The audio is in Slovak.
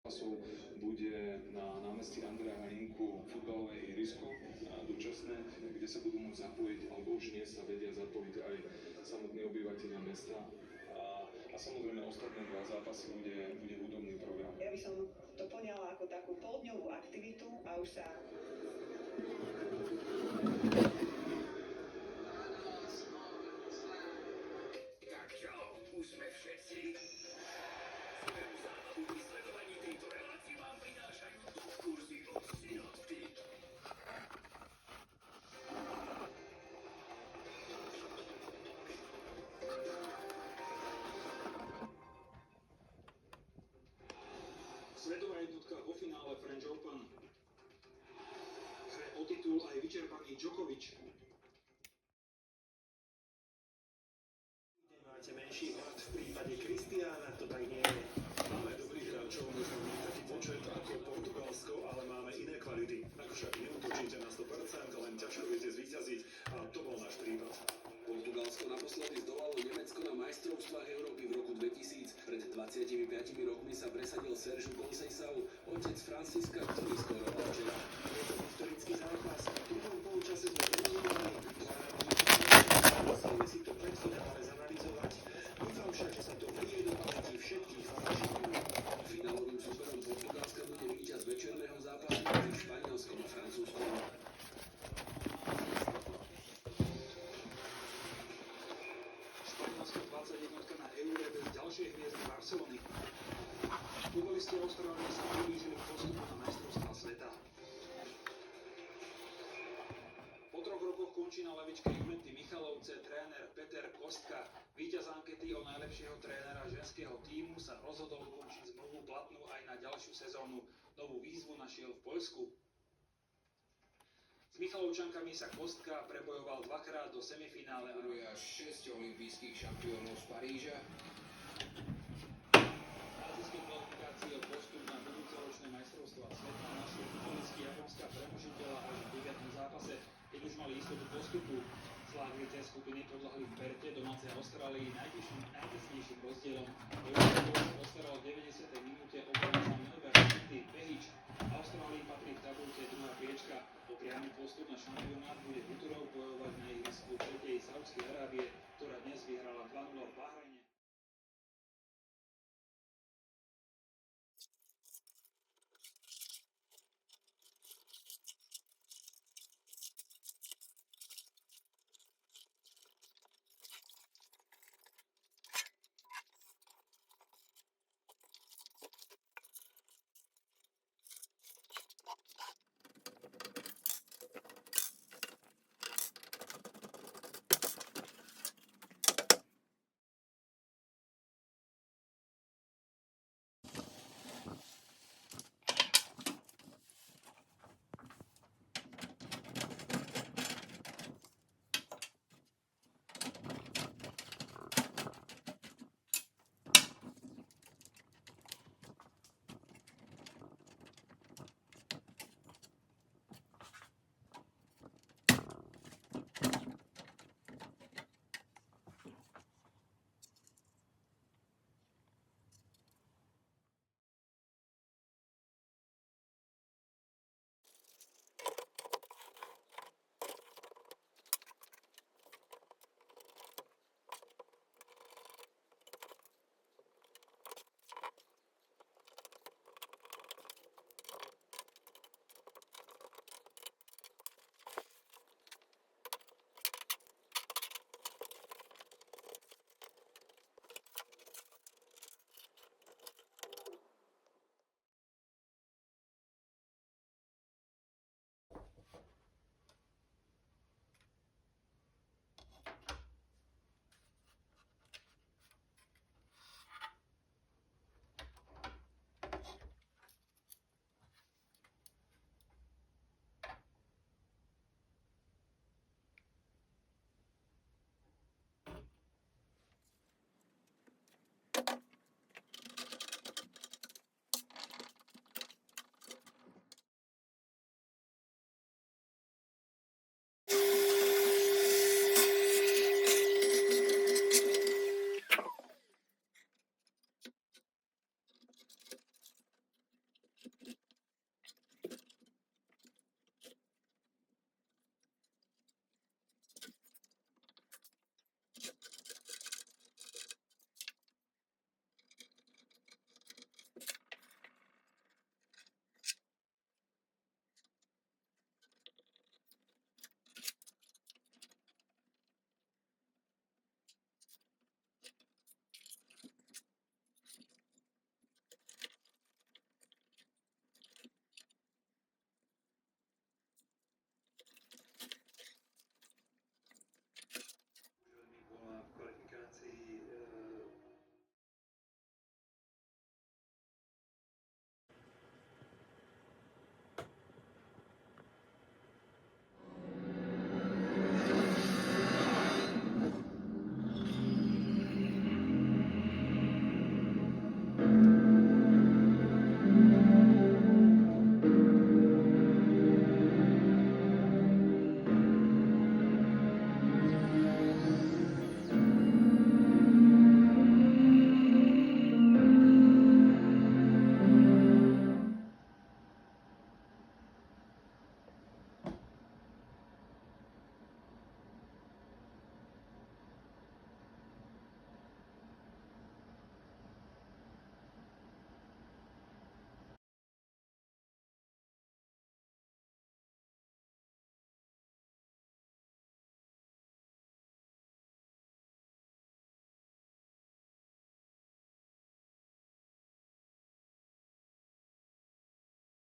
Bude na námestí Andreja Hlinku futbalové ihrisko dočasné, kde sa budú môcť zapojiť, alebo už dnes sa vedia zapojiť aj samotní obyvateľia mesta. A samozrejme ostatné dva zápasy bude hudobný program. Ja by som to poňala ako takú poldňovú aktivitu a už sa... Tak čo, už sme všetci. Svoju zábavu pri sledovaní tejto relácie vám prinášajú kurzy od Synoptik. Svetová jednotka vo finále French Open. Hre o titul aj vyčerpaný Djokovic. Máte menší hlad v prípade Kristiána, to tak nie je. Máme dobrých hráčov, možno nie taký počet ako Portugalsko, ale máme iné kvality. Ak však neútočíte na 100%, len ťažko viete zvíťaziť a to bol náš prípad. Portugalsko naposledy zdolalo Nemecko na majstrovstvách Európy v roku 2000. Pred 25 rokmi sa presadil Sergio Conceição, otec Francisca, ktorý skoroval včera. Je to historický zápas. V druhom polčase sme dominovali. Musíme si to predfinálne zanalizovať. Dúfam však, že sa to vlie do pamäti všetkých fanúšikov. Finálovým súperom Portugalska bude víťaz večerného zápasu medzi Španielskom a Francúzskom. Španielska 21 na Eure bez ďalšej hviezdy Barcelony. Futbalisti Austrálie sa priblížili k postupu na majstrovstvá sveta. Po 3 rokoch končí na lavičke Juventy Michalovce tréner Peter Kostka. Víťaz ankety o najlepšieho trénera ženského tímu sa rozhodol ukončiť zmluvu platnú aj na ďalšiu sezónu. Novú výzvu našiel v Poľsku. S Michalovčankami sa Kostka prebojoval dvakrát do semifinále a Až 6 olympijských šampiónov z Paríža. azijskej kvalifikácii o postup na budúcoročné majstrovstvá sveta našiel futbalisti Japonska premožiteľa až v 9. zápase, keď už mali istotu postupu. Slávite skupiny podľahli v Perte domácej Austrálii najvyšším